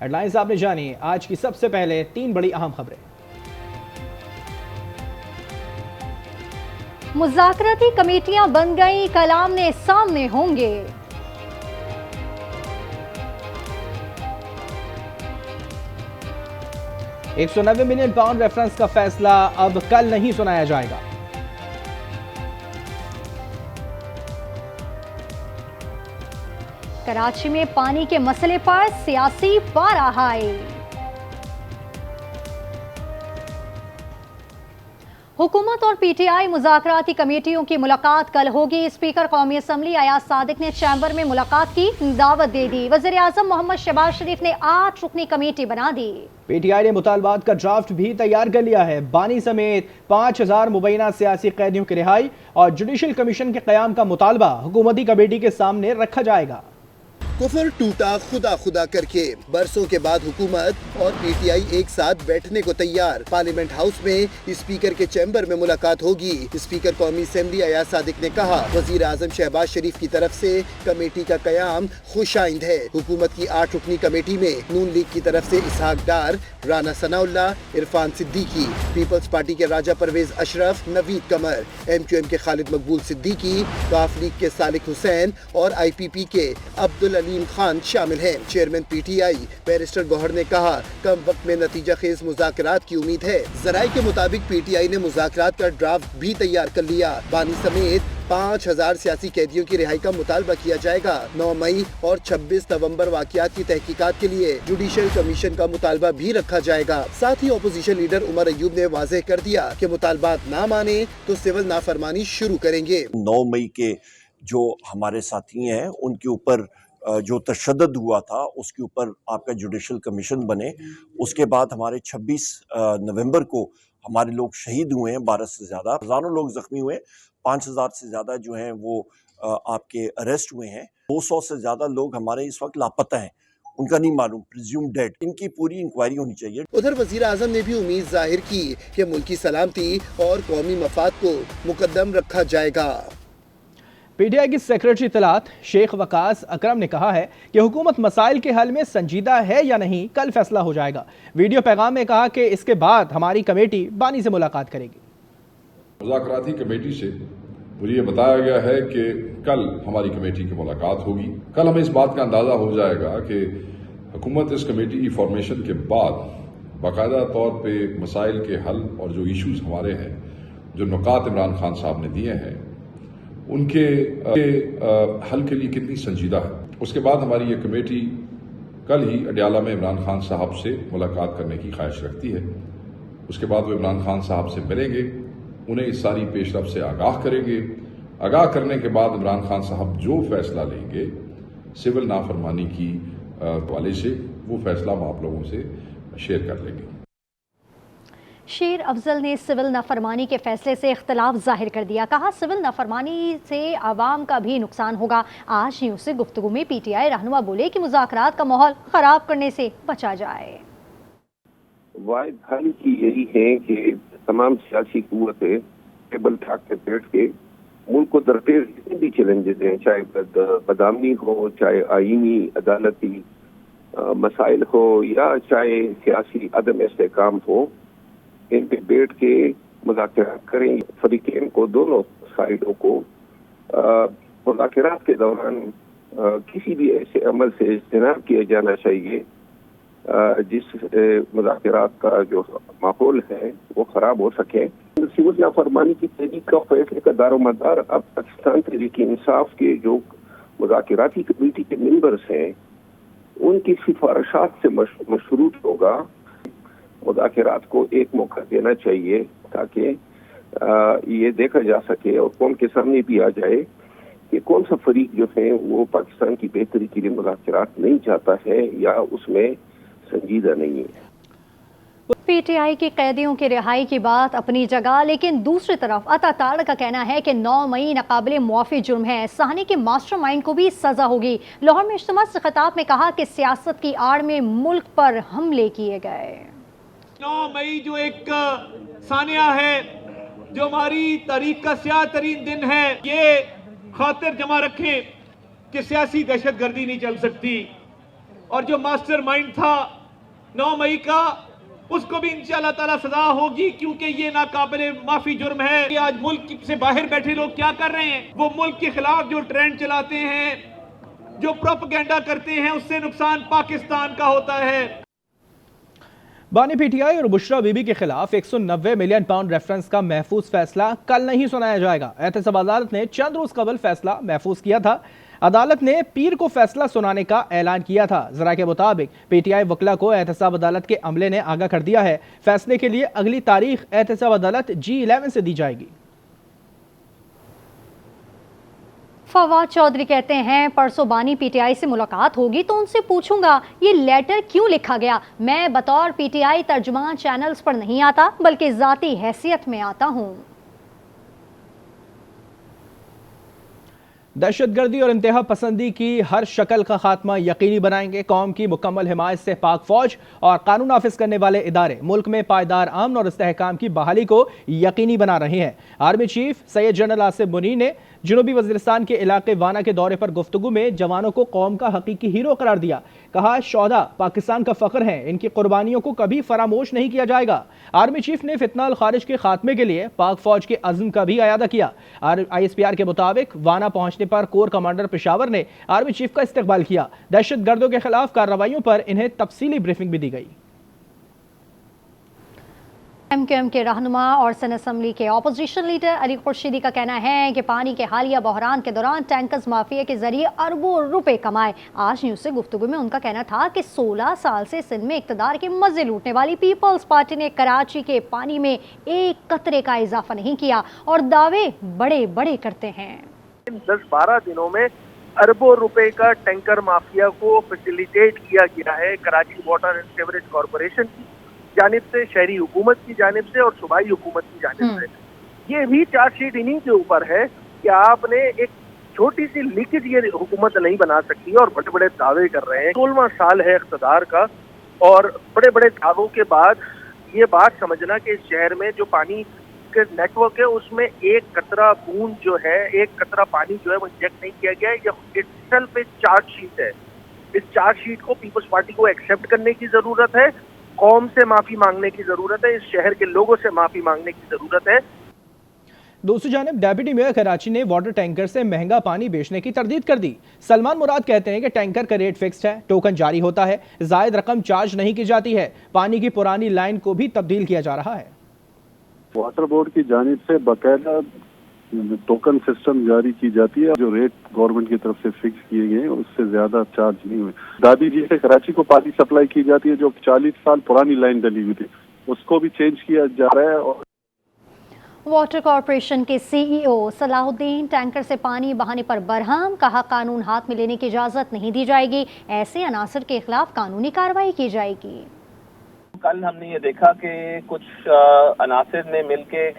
Headlines आपने जानी। आज की सबसे पहले 3 बड़ी अहम खबरें। मुज़ाकराती कमेटियां बन गई, कलाम ने सामने होंगे। £190 मिलियन रेफरेंस का फैसला अब कल नहीं सुनाया जाएगा। कराची में पानी के मसले पर सियासी पारा हाई। हुकूमत और पीटीआई मुज़ाकराती कमेटियों की मुलाकात कल होगी। स्पीकर कौमी असम्बली अयाज सादिक ने चैम्बर में मुलाकात की दावत दे दी। वज़ीर आज़म मोहम्मद शहबाज शरीफ ने 8 रुकनी कमेटी बना दी। पीटीआई ने मुतालबात का ड्राफ्ट भी तैयार कर लिया है। बानी समेत 5000 मुबैना सियासी कैदियों की रिहाई और जुडिशल कमीशन के क़याम का मुतालबा हुकूमती कमेटी के सामने रखा जाएगा। कुफर टूटा खुदा खुदा करके बरसों के बाद हुकूमत और पीटीआई एक साथ बैठने को तैयार। पार्लियामेंट हाउस में स्पीकर के चैम्बर में मुलाकात होगी। स्पीकर कौमी असेंबली अयाज सादिक ने कहा, वजीर आजम शहबाज शरीफ की तरफ से कमेटी का कयाम खुशाइंद है। हुकूमत की 8 रुकनी कमेटी में नून लीग की तरफ से इसहाक डार, राना सनाउल्लाह, इरफान सिद्दीकी, पीपल्स पार्टी के राजा परवेज अशरफ, नवीद कमर, MQM के खालिद मकबूल सिद्दीकी, काफ लीग के सालिक हुसैन और IPP के अब्दुल अलीम खान शामिल हैं। चेयरमैन पीटीआई बैरिस्टर गौहर ने कहा, कम वक्त में नतीजा खेज मुज़ाकरात की उम्मीद है। जराये के मुताबिक पीटीआई ने मुज़ाकरात का ड्राफ्ट भी तैयार कर लिया। बानी समेत 5000 सियासी कैदियों की रिहाई का मुतालबा किया जाएगा। 9 मई और 26 नवंबर वाक़यात की तहकीकात के लिए जुडिशल कमीशन का मुतालबा भी रखा जाएगा। साथ ही अपोजिशन लीडर उमर अयूब ने वाज़ेह कर दिया कि मुतालबात ना माने तो सिविल नाफरमानी शुरू करेंगे। 9 मई के जो हमारे साथी हैं उनके ऊपर जो तशद्दुद हुआ था उसके ऊपर आपका जुडिशल कमीशन बने। उसके बाद हमारे 26 नवंबर को हमारे लोग शहीद हुए हैं, 12 से ज़्यादा, हज़ारों लोग ज़ख्मी हुए, 5000 से ज़्यादा जो हैं वो आपके अरेस्ट हुए हैं, 200 से ज़्यादा लोग हमारे इस वक्त लापता हैं, उनका नहीं मालूम, प्रिज्यूम डेड। इनकी पूरी इंक्वायरी होनी चाहिए। उधर वजीर आजम ने भी उम्मीद जाहिर की कि मुल्की सलामती और कौमी मफाद को मुकद्दम रखा जाएगा। पीटीआई की सेक्रेटरी इत्तलात शेख वकास अकरम ने कहा है कि हुकूमत मसाइल के हल में संजीदा है या नहीं, कल फैसला हो जाएगा। वीडियो पैगाम में कहा कि इसके बाद हमारी कमेटी बानी से मुलाकात करेगी। मुज़ाकराती कमेटी से मुझे ये बताया गया है कि कल हमारी कमेटी की मुलाकात होगी। कल हमें इस बात का अंदाज़ा हो जाएगा कि हुकूमत इस कमेटी की फॉर्मेशन के बाद बाकायदा तौर पर मसाइल के हल और जो इशूज़ हमारे हैं, जो नुकात इमरान खान साहब ने दिए हैं, उनके हल के लिए कितनी संजीदा है। उसके बाद हमारी ये कमेटी कल ही अडयाला में इमरान खान साहब से मुलाकात करने की ख्वाहिश रखती है। उसके बाद वो इमरान खान साहब से मिलेंगे, उन्हें इस सारी पेशरफ से आगाह करेंगे। आगाह करने के बाद इमरान खान साहब जो फैसला लेंगे सिविल नाफरमानी की हवाले से, वो फैसला हम आप लोगों से शेयर कर लेंगे। शेर अफजल ने सिविल नाफरमानी के फैसले से इख्तलाफ जाहिर कर दिया। कहा, सिविल नाफरमानी से आवाम का भी नुकसान होगा। आज ही उससे गुफ्तगू में पीटीआई रहनुमा बोले कि मुज़ाकरात का माहौल खराब करने से बचा जाए। वाहिद हल की यही है कि तमाम सियासी कुव्वतें टेबल ठाक के बैठ के मुल्क को दरपेश जितने भी चैलेंजेस हैं, चाहे बदामनी हो, चाहे आईनी अदालती मसाइल हो, या चाहे सियासी अदम इस्तेहकाम हो, इन पे बैठ के मुज़ाकरात करें। फरीक़ैन को, दोनों साइडों को मुज़ाकरात के दौरान किसी भी ऐसे अमल से इज्तनाब किया जाना चाहिए जिस मुज़ाकरात का जो माहौल है वो ख़राब हो सके। सिविल नाफरमानी की तहरीक का फैसले का दारोमदार अब पाकिस्तान तहरीक इंसाफ के जो मुज़ाकराती कमेटी के मेंबर्स हैं उनकी सिफारिशात से मशरूत होगा। मुज़ाकरात को एक मौका देना चाहिए ताकि ये देखा जा सके और कौम के सामने भी आ जाए कि कौन सा फरीक जो है वो पाकिस्तान की बेहतरी के लिए मुज़ाकरात नहीं चाहता है या उसमें संजीदा नहीं है। पीटीआई के कैदियों की रिहाई की बात अपनी जगह, लेकिन दूसरी तरफ अताताड़ का कहना है कि 9 मई नाकाबिले मुआफ़ी जुर्म है। साहनी के मास्टरमाइंड को भी सजा होगी। लाहौर में इज्तिमा से खिताब में कहा कि सियासत की आड़ में मुल्क पर हमले किए गए। 9 मई जो एक सानिया है, जो हमारी तारीख का स्याह तरीन दिन है, ये खातिर जमा रखें कि सियासी दहशत गर्दी नहीं चल सकती। और जो मास्टरमाइंड था 9 मई का, उसको भी इंशाअल्लाह ताला सजा होगी, क्योंकि ये नाकाबिले माफी जुर्म है। कि आज मुल्क से बाहर बैठे लोग क्या कर रहे हैं, वो मुल्क के खिलाफ जो ट्रेंड चलाते हैं, जो प्रोपेगेंडा करते हैं, उससे नुकसान पाकिस्तान का होता है। बानी पीटीआई और बुशरा बीबी के खिलाफ 190 मिलियन पाउंड रेफरेंस का महफूज फैसला कल नहीं सुनाया जाएगा। एहतसाब अदालत ने चंद रोज कबल फैसला महफूज किया था। अदालत ने पीर को फैसला सुनाने का ऐलान किया था। जरा के मुताबिक पीटीआई वकला को एहतसाब अदालत के अमले ने आगाह कर दिया है। फैसले के लिए अगली तारीख एहतसाब अदालत G11 से दी जाएगी। फवाद चौधरी कहते हैं, परसों बानी पीटीआई से मुलाकात होगी तो उनसे पूछूंगा ये लेटर क्यों लिखा गया। मैं बतौर पीटीआई तर्जुमान चैनल्स पर नहीं आता, बल्कि जाती हैसियत में आता हूं। दहशतगर्दी और इंतहा पसंदी की हर शक्ल का खात्मा यकीनी बनाएंगे। कौम की मुकम्मल हिमायत से पाक फौज और कानून नाफिज करने वाले इदारे मुल्क में पायदार अमन और इस्तेहकाम की बहाली को यकीनी बना रहे हैं। Army chief Syed general Asif Munir ने जनूबी वज़ीरिस्तान के इलाके वाना के दौरे पर गुफ्तगू में जवानों को कौम का हकीकी हीरो करार दिया। कहा, शौहदा पाकिस्तान का फ़ख्र हैं, इनकी कुर्बानियों को कभी फरामोश नहीं किया जाएगा। आर्मी चीफ ने फितना अल खारिज के खात्मे के लिए पाक फौज के अज़्म का भी अयादा किया। ISPR के मुताबिक वाना पहुंचने पर कोर कमांडर पेशावर ने आर्मी चीफ का इस्तकबाल किया। दहशत गर्दों के खिलाफ कार्रवाइयों पर इन्हें तफसीली ब्रीफिंग भी दी गई। MQM के रहनुमा और सन असम्बली के ऑपोजिशन लीडर अली खुर्शीदी का कहना है कि पानी के हालिया बहरान के दौरान टैंकर्स माफिया के जरिए अरबों रुपए कमाए। आज न्यूज़ से गुफ्तगू में उनका कहना था कि 16 साल से सिंध में इक़्तिदार के मजे लूटने वाली पीपल्स पार्टी ने कराची के पानी में एक कतरे का इजाफा नहीं किया और दावे बड़े बड़े करते हैं। 10-12 दिनों में अरबों रुपए का टैंकर माफिया को फैसिलिटेट किया गया है Karachi water and sewerage corporation की जानिब से, शहरी हुकूमत की जानिब से और सूबाई हुकूमत की जानिब से। ये भी चार्जशीट इन्हीं के ऊपर है कि आपने एक छोटी सी लीकेज ये हुकूमत नहीं बना सकती और बड़े बड़े दावे कर रहे हैं। 16वां साल है इक़्तिदार का और बड़े बड़े दावों के बाद ये बात समझना कि इस शहर में जो पानी के नेटवर्क है उसमें एक कतरा बूंद जो है, एक कतरा पानी जो है वो इंजेक्ट नहीं किया गया है। ये इटसेल्फ एक चार्जशीट है। इस चार्जशीट को पीपल्स पार्टी को एक्सेप्ट करने की जरूरत है, कौम से माफी मांगने की जरूरत है, इस शहर के लोगों से माफी मांगने की जरूरत है। दूसरी जानिब डेप्यूटी मेयर कराची ने वाटर टैंकर से महंगा पानी बेचने की तरदीद कर दी। सलमान मुराद कहते हैं कि टैंकर का रेट फिक्स्ड है, टोकन जारी होता है, जायद रकम चार्ज नहीं की जाती है। पानी की पुरानी लाइन को भी तब्दील किया जा रहा है। वाटर बोर्ड की जानिब से बाकायदा टोकन सिस्टम जारी की जाती है। जो रेट गवर्नमेंट की तरफ से फिक्स किए गए हैं उससे ज्यादा चार्ज नहीं हुए। दादी जी से कराची को पानी सप्लाई की जाती है, जो 40 साल पुरानी लाइन डली हुई थी उसको भी चेंज किया जा रहा है। और वाटर कॉरपोरेशन के CEO सलाहुद्दीन टैंकर से पानी बहाने पर बरहम, कहा कानून हाथ में लेने की इजाजत नहीं दी जाएगी, ऐसे अनासर के खिलाफ कानूनी कार्रवाई की जाएगी। कल हमने ये देखा कि कुछ अनासर ने मिलके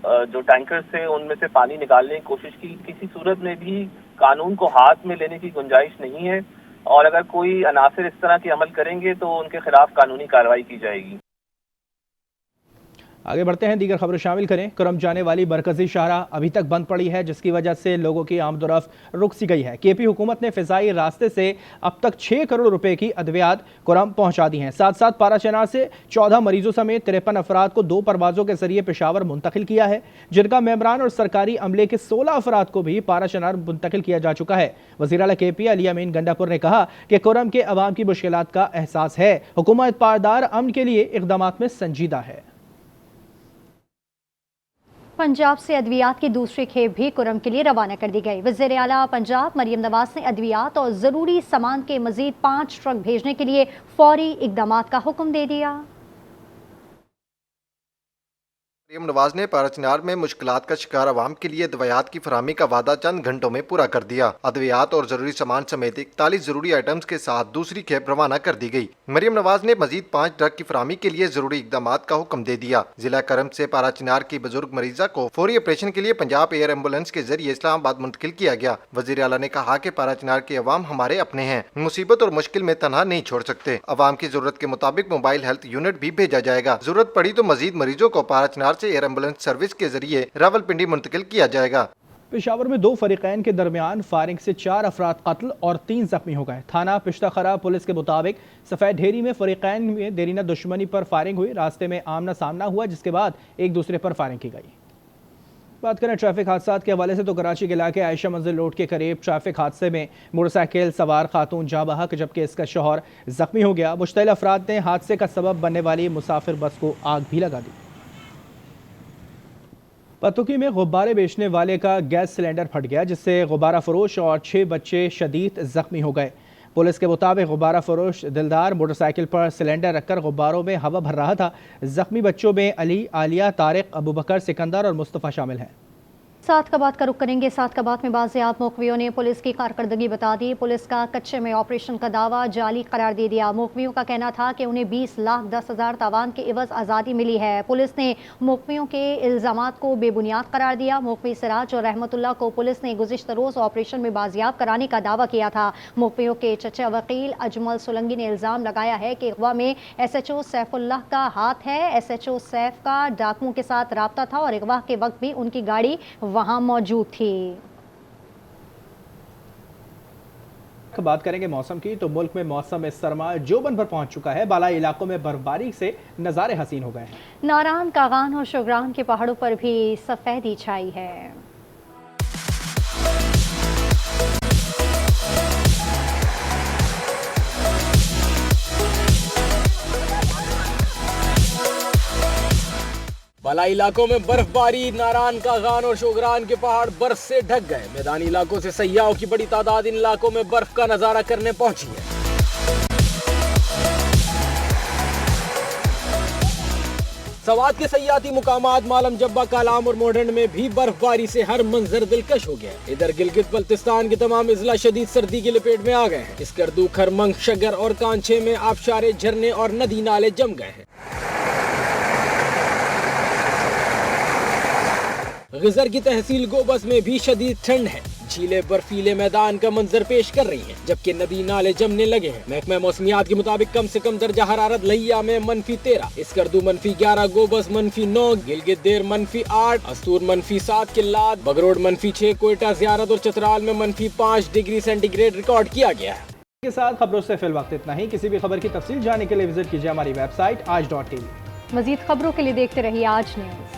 जो टैंकर से उनमें से पानी निकालने की कोशिश की। किसी सूरत में भी कानून को हाथ में लेने की गुंजाइश नहीं है और अगर कोई अनासर इस तरह के अमल करेंगे तो उनके खिलाफ कानूनी कार्रवाई की जाएगी। आगे बढ़ते हैं, दीगर खबरें शामिल करें। करम जाने वाली मरकजी शाहराह अभी तक बंद पड़ी है, जिसकी वजह से लोगों की आमदोरफ्त रुक सी गई है। KP हुकूमत ने फिजाई रास्ते से अब तक 6 करोड़ रुपए की अद्वियात करम पहुंचा दी हैं। साथ साथ पाराचनार से 14 मरीजों समेत 53 अफराद को 2 परवाजों के जरिए पेशावर मुंतकिल किया है, जिनका मेंबरान और सरकारी अमले के 16 अफराद को भी पाराचनार मुंतकिल किया जा चुका है। वज़ीर आला KP अली अमीन गंडापुर ने कहा कि करम के अवाम की मुश्किलात का एहसास है, हुकूमत पायदार अमन के लिए इक़दामात में संजीदा है। पंजाब से अद्वियात की दूसरी खेप भी कुरम के लिए रवाना कर दी गई। वज़ीर आला पंजाब मरियम नवाज ने अद्वियात और ज़रूरी सामान के मज़ीद 5 ट्रक भेजने के लिए फौरी इक़दामात का हुक्म दे दिया। मरियम नवाज ने पाराचनार में मुश्किलात का शिकार अवाम के लिए दवायात की फरामी का वादा चंद घंटों में पूरा कर दिया। अद्वियात और जरूरी सामान समेत 41 जरूरी आइटम्स के साथ दूसरी खेप रवाना कर दी गई। मरियम नवाज ने मजीद 5 ट्रक की फरामी के लिए जरूरी इकदामात का हुक्म दे दिया। जिला करम से पाराचनार की बुजुर्ग मरीजा को फौरी ऑपरेशन के लिए पंजाब एयर एम्बुलेंस के जरिए इस्लामाबाद मुंतकिल किया गया। वज़ीर आला ने कहा कि पाराचनार के अवाम हमारे अपने हैं, मुसीबत और मुश्किल में तनहा नहीं छोड़ सकते। अवाम की जरूरत के मुताबिक मोबाइल हेल्थ यूनिट भी भेजा जाएगा। जरूरत पड़ी तो मजीद मरीजों को पाराचनार से एयर एम्बुलेंस सर्विस के जरिए रावलपिंडी मुंतकिल किया जाएगा। पेशावर में 2 फरीकैन के दरमियान फायरिंग से 4 अफराद कत्ल और 3 जख्मी हो गए। थाना पिश्ता खरा पुलिस के मुताबिक सफ़ेद ढेरी में फरीकैन में देरीना दुश्मनी पर फायरिंग हुई। रास्ते में आमना सामना हुआ, जिसके बाद एक दूसरे पर फायरिंग की गई। बात करें ट्रैफिक हादसा के हवाले से तो कराची के इलाके आयशा मंजिल रोड के करीब ट्रैफिक हादसे में मोटरसाइकिल सवार खातून जाँ बहक, जबकि इसका शौहर जख्मी हो गया। मुश्तइल अफराद ने हादसे का सबब बनने वाली मुसाफिर बस को आग भी लगा दी। पतुकी में गुब्बारे बेचने वाले का गैस सिलेंडर फट गया, जिससे गुब्बारा फरोश और 6 बच्चे शदीद जख्मी हो गए। पुलिस के मुताबिक गुब्बारा फरोश दिलदार मोटरसाइकिल पर सिलेंडर रखकर गुब्बारों में हवा भर रहा था। जख्मी बच्चों में अली, आलिया, तारिक, अबू बकर, सिकंदर और मुस्तफ़ा शामिल हैं। सात कबात का रुख करेंगे। सात कबात में बाज़ियाब मुखबियों ने पुलिस की कारकर्दगी बता दी। पुलिस का कच्चे में ऑपरेशन का दावा जाली करार दे दिया। मुखबियों का कहना था कि उन्हें 20,10,000 तावान के इवज़ आज़ादी मिली है। पुलिस ने मुखबियों के इल्ज़ामात को बेबुनियाद करार दिया। मुखबी सिराज और रहमतुल्लाह को पुलिस ने गुज़िश्ता रोज़ ऑपरेशन में बाज़ियाब कराने का दावा किया था। मुखबियों के चचा वकील अजमल सोलंगी ने इल्ज़ाम लगाया है कि अगवा में SHO सैफुल्लाह का हाथ है। SHO सैफ का डाकुओं के साथ राब्ता था और अगवा के वक्त भी उनकी गाड़ी वहां मौजूद थी। बात करेंगे मौसम की, तो मुल्क में मौसम सरमा जोबन पर पहुंच चुका है। बालाई इलाकों में बर्फबारी से नज़ारे हसीन हो गए हैं। नारान, कागान और शुगरान के पहाड़ों पर भी सफेदी छाई है। बालाई इलाकों में बर्फबारी, नारान, कागान और शोगरान के पहाड़ बर्फ से ढक गए। मैदानी इलाकों से सयाहों की बड़ी तादाद इन इलाकों में बर्फ का नजारा करने पहुंची है। सवात के सयाती मुकामात मालम जब्बा, कालाम और मोडन में भी बर्फबारी से हर मंजर दिलकश हो गया। इधर गिलगित बल्तिस्तान के तमाम इजला शदीद सर्दी की लपेट में आ गए हैं। इस करदू, खरमंग, शगर और कांछे में आबशारे, झरने और नदी नाले जम गए हैं। गिजर की तहसील गोबस में भी शदीद ठंड है। झीलें बर्फीले मैदान का मंजर पेश कर रही हैं, जबकि नदी नाले जमने लगे हैं। महकमा मौसमियात के मुताबिक कम से कम दर्जा हरारत लहिया में -13, इसकरदू -11, गोबस -9, गिलगित देर -8, अस्तूर -7, किल्लात, बगरोड -6, कोयटा, ज़ियारत और चतराल में -5 डिग्री सेंटीग्रेड रिकॉर्ड किया गया है। के साथ खबरों से फिल वक्त इतना ही। किसी भी खबर की तफसील जानने के लिए विजिट कीजिए हमारी वेबसाइट आज.tv। मजीद खबरों के लिए देखते रहिए आज न्यूज़।